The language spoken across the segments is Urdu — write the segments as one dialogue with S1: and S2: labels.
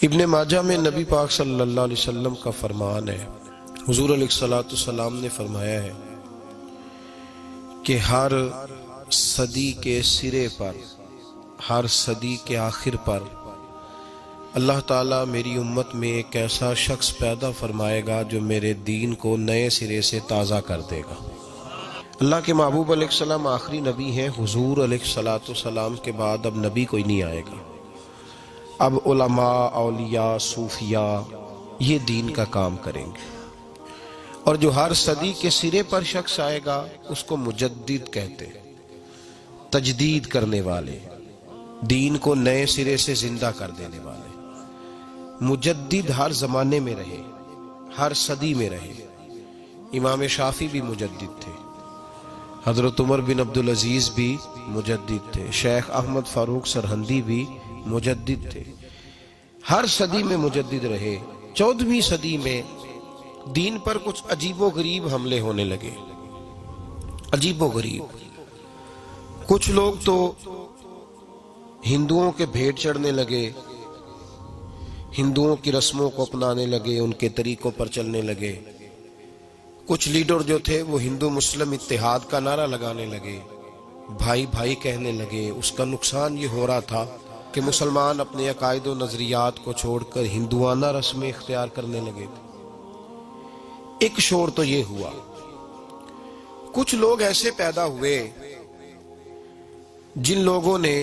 S1: ابن ماجہ میں نبی پاک صلی اللہ علیہ وسلم کا فرمان ہے، حضور علیہ الصلوۃ والسلام نے فرمایا ہے کہ ہر صدی کے سرے پر، ہر صدی کے آخر پر اللہ تعالیٰ میری امت میں ایک ایسا شخص پیدا فرمائے گا جو میرے دین کو نئے سرے سے تازہ کر دے گا۔ اللہ کے محبوب علیہ السلام آخری نبی ہیں، حضور علیہ الصلوۃ والسلام کے بعد اب نبی کوئی نہیں آئے گا۔ اب علماء، اولیاء، صوفیاء یہ دین کا کام کریں گے، اور جو ہر صدی کے سرے پر شخص آئے گا اس کو مجدد کہتے ہیں، تجدید کرنے والے، دین کو نئے سرے سے زندہ کر دینے والے۔ مجدد ہر زمانے میں رہے، ہر صدی میں رہے۔ امام شافعی بھی مجدد تھے، حضرت عمر بن عبدالعزیز بھی مجدد تھے، شیخ احمد فاروق سرہندی بھی مجدد تھے۔ ہر صدی میں مجدد رہے۔ 14ویں صدی میں دین پر کچھ عجیب و غریب حملے ہونے لگے، عجیب و غریب۔ کچھ لوگ تو ہندوؤں کے بھیٹ چڑھنے لگے، ہندوؤں کی رسموں کو اپنانے لگے، ان کے طریقوں پر چلنے لگے۔ کچھ لیڈر جو تھے وہ ہندو مسلم اتحاد کا نعرہ لگانے لگے، بھائی بھائی کہنے لگے۔ اس کا نقصان یہ ہو رہا تھا کہ مسلمان اپنے عقائد و نظریات کو چھوڑ کر ہندوانہ رسمیں اختیار کرنے لگے تھے۔ ایک شور تو یہ ہوا۔ کچھ لوگ ایسے پیدا ہوئے جن لوگوں نے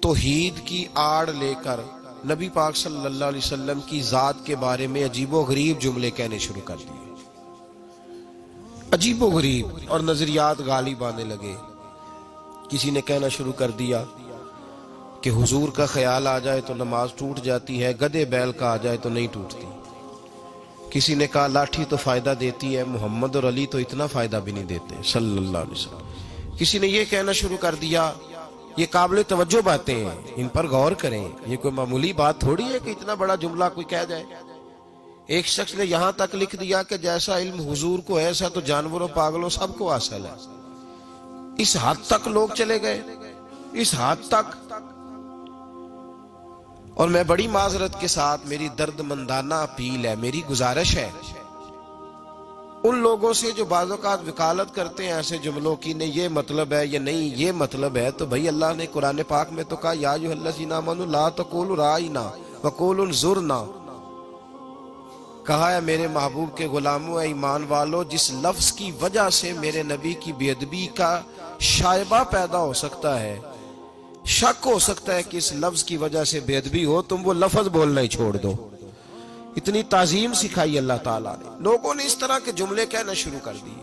S1: توحید کی آڑ لے کر نبی پاک صلی اللہ علیہ وسلم کی ذات کے بارے میں عجیب و غریب جملے کہنے شروع کر دیے، عجیب و غریب، اور نظریات غالب آنے لگے۔ کسی نے کہنا شروع کر دیا کہ حضور کا خیال آ جائے تو نماز ٹوٹ جاتی ہے، گدھے بیل کا آ جائے تو نہیں ٹوٹتی۔ کسی نے کہا لاٹھی تو فائدہ دیتی ہے، محمد اور علی تو اتنا فائدہ بھی نہیں دیتے صلی اللہ علیہ وسلم۔ کسی نے یہ کہنا شروع کر دیا یہ قابل توجہ باتیں ہیں، ان پر غور کریں، یہ کوئی معمولی بات تھوڑی ہے کہ اتنا بڑا جملہ کوئی کہہ جائے۔ ایک شخص نے یہاں تک لکھ دیا کہ جیسا علم حضور کو ایسا تو جانوروں، پاگلوں سب کو حاصل ہے۔ اس حد تک لوگ چلے گئے، اس حد تک۔ اور میں بڑی معذرت کے ساتھ، میری درد مندانہ اپیل ہے، میری گزارش ہے ان لوگوں سے جو بعض اوقات وکالت کرتے ہیں ایسے جملوں کی، نہیں یہ مطلب ہے، یہ نہیں یہ مطلب ہے، تو بھائی اللہ نے قرآن پاک میں تو کہا یا ایھا الذین آمنوا لا تقولوا رائنا وقولوا انظرنا۔ کہا ہے میرے محبوب کے غلاموں، اے ایمان والو، جس لفظ کی وجہ سے میرے نبی کی بے ادبی کا شائبہ پیدا ہو سکتا ہے، شک ہو سکتا ہے کہ اس لفظ کی وجہ سے بے ادبی ہو، تم وہ لفظ بولنا ہی چھوڑ دو۔ اتنی تعظیم سکھائی اللہ تعالیٰ نے۔ لوگوں نے اس طرح کے جملے کہنا شروع کر دیے۔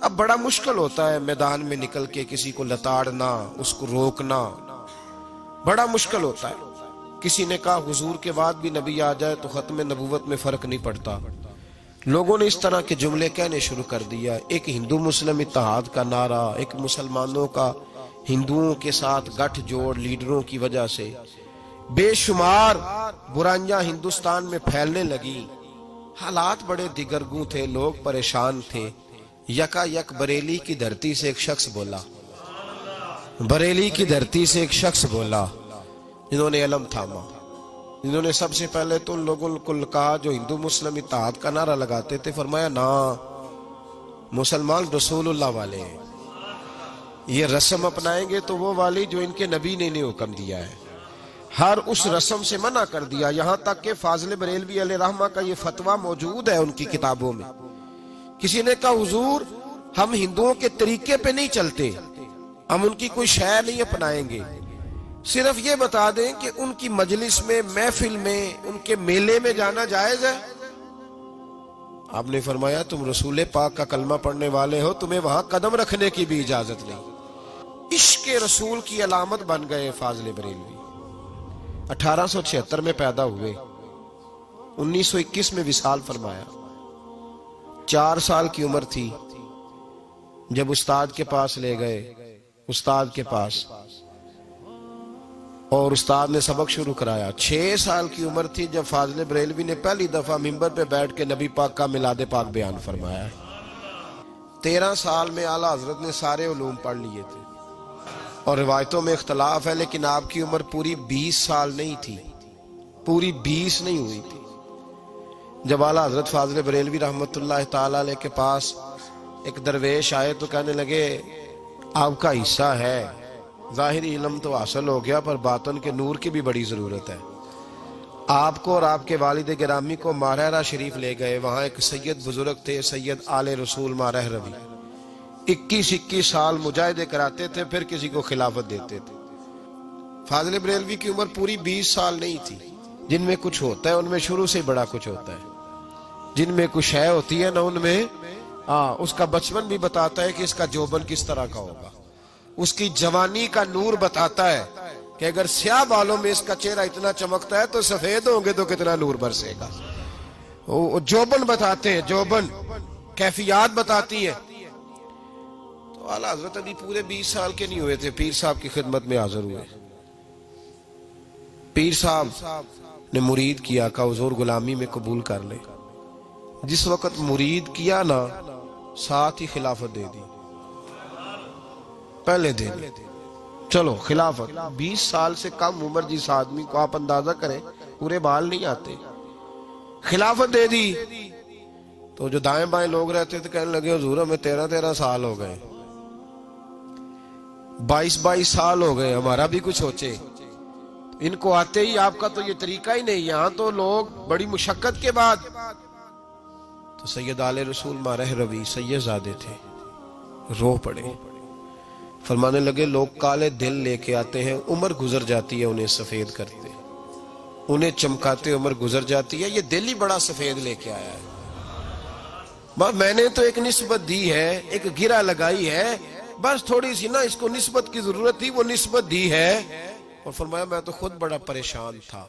S1: اب بڑا مشکل ہوتا ہے میدان میں نکل کے کسی کو لتاڑنا، اس کو روکنا، بڑا مشکل ہوتا ہے۔ کسی نے کہا حضور کے بعد بھی نبی آ جائے تو ختم نبوت میں فرق نہیں پڑتا۔ لوگوں نے اس طرح کے جملے کہنے شروع کر دیا۔ ایک ہندو مسلم اتحاد کا نعرہ، ایک مسلمانوں کا ہندوؤں کے ساتھ گٹھ جوڑ لیڈروں کی وجہ سے بے شمار برائیاں ہندوستان میں پھیلنے لگی۔ حالات بڑے دگرگوں تھے، لوگ پریشان تھے۔ یکا یک بریلی کی دھرتی سے ایک شخص بولا، بریلی کی دھرتی سے ایک شخص بولا جنہوں نے علم تھاما، جنہوں نے سب سے پہلے تو ان لوگوں کو کہا جو ہندو مسلم اتحاد کا نعرہ لگاتے تھے، فرمایا نا، مسلمان رسول اللہ والے ہیں، یہ رسم اپنائیں گے تو وہ والی جو ان کے نبی نے انہیں حکم دیا ہے۔ ہر اس رسم سے منع کر دیا، یہاں تک کہ فاضل بریلوی علیہ رحمہ کا یہ فتویٰ موجود ہے ان کی کتابوں میں۔ کسی نے کہا حضور ہم ہندوؤں کے طریقے پہ نہیں چلتے، ہم ان کی کوئی شے نہیں اپنائیں گے، صرف یہ بتا دیں کہ ان کی مجلس میں، محفل میں، ان کے میلے میں جانا جائز ہے۔ آپ نے فرمایا تم رسول پاک کا کلمہ پڑھنے والے ہو، تمہیں وہاں قدم رکھنے کی بھی اجازت نہیں۔ عشق رسول کی علامت بن گئے فاضل بریلوی۔ 1876 میں پیدا ہوئے، 1921 میں وصال فرمایا۔ 4 سال کی عمر تھی جب استاد کے پاس لے گئے، استاد کے پاس، اور استاد نے سبق شروع کرایا۔ 6 سال کی عمر تھی جب فاضل بریلوی نے پہلی دفعہ ممبر پہ بیٹھ کے نبی پاک کا میلاد پاک بیان فرمایا۔ 13 سال میں اعلیٰ حضرت نے سارے علوم پڑھ لیے تھے، اور روایتوں میں اختلاف ہے لیکن آپ کی عمر پوری 20 سال نہیں تھی، پوری 20 نہیں ہوئی تھی. جب اعلیٰ حضرت فاضل بریلوی رحمۃ اللہ تعالی علیہ کے پاس ایک درویش آئے تو کہنے لگے آپ کا حصہ ہے، ظاہری علم تو حاصل ہو گیا پر باطن کے نور کی بھی بڑی ضرورت ہے. آپ کو اور آپ کے والد گرامی کو مارہرہ شریف لے گئے. وہاں ایک سید بزرگ تھے، سید آل رسول مارہ روی. 21 سال مجاہدے کراتے تھے، پھر کسی کو خلافت دیتے تھے. فاضل بریلوی کی عمر پوری 20 سال نہیں تھی. جن میں کچھ ہوتا ہے ان میں شروع سے بڑا کچھ ہوتا ہے. جن میں کچھ ہے ہوتی ہے نا ان میں اس کا بچپن بھی بتاتا ہے کہ اس کا جوبن کس طرح کا ہوگا. اس کی جوانی کا نور بتاتا ہے کہ اگر سیاہ بالوں میں اس کا چہرہ اتنا چمکتا ہے تو سفید ہوں گے تو کتنا نور برسے گا. جوبن بتاتے ہیں، جوبن کیفیات بتاتی ہیں. تو اعلیٰ حضرت ابھی پورے 20 سال کے نہیں ہوئے تھے، پیر صاحب کی خدمت میں حاضر ہوئے. پیر صاحب نے مرید کیا کہ حضور غلامی میں قبول کر لے. جس وقت مرید کیا نا ساتھ ہی خلافت دے دی پہلے دن. چلو خلافت 20 سال سے کم عمر جس آدمی کو آپ اندازہ کریں پورے بال نہیں آتے، خلافت دے دی. تو جو دائیں بائیں لوگ رہتے تھے کہنے لگے حضور ہمیں 13 سال ہو گئے، 22 سال ہو گئے، ہمارا بھی کچھ سوچے. ان کو آتے ہی آپ کا تو یہ طریقہ ہی نہیں. یہاں تو لوگ بڑی مشقت کے بعد. تو سید آل رسول مارہ روی سید زادے تھے، رو پڑے. فرمانے لگے لوگ کالے دل لے کے آتے ہیں، عمر گزر جاتی ہے انہیں سفید کرتے، انہیں چمکاتے عمر گزر جاتی ہے، یہ دل ہی بڑا سفید لے کے آیا ہے. میں نے تو ایک نسبت دی ہے، ایک گرہ لگائی ہے، بس تھوڑی سی نا اس کو نسبت کی ضرورت تھی، وہ نسبت دی ہے. اور فرمایا میں تو خود بڑا پریشان تھا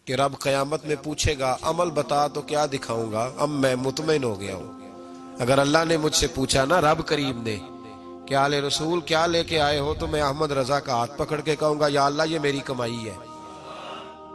S1: کہ رب قیامت میں پوچھے گا عمل بتا تو کیا دکھاؤں گا. اب میں مطمئن ہو گیا ہوں. اگر اللہ نے مجھ سے پوچھا نا رب کریم نے کہ آل رسول کیا لے کے آئے ہو، تو میں احمد رضا کا ہاتھ پکڑ کے کہوں گا یا اللہ یہ میری کمائی ہے.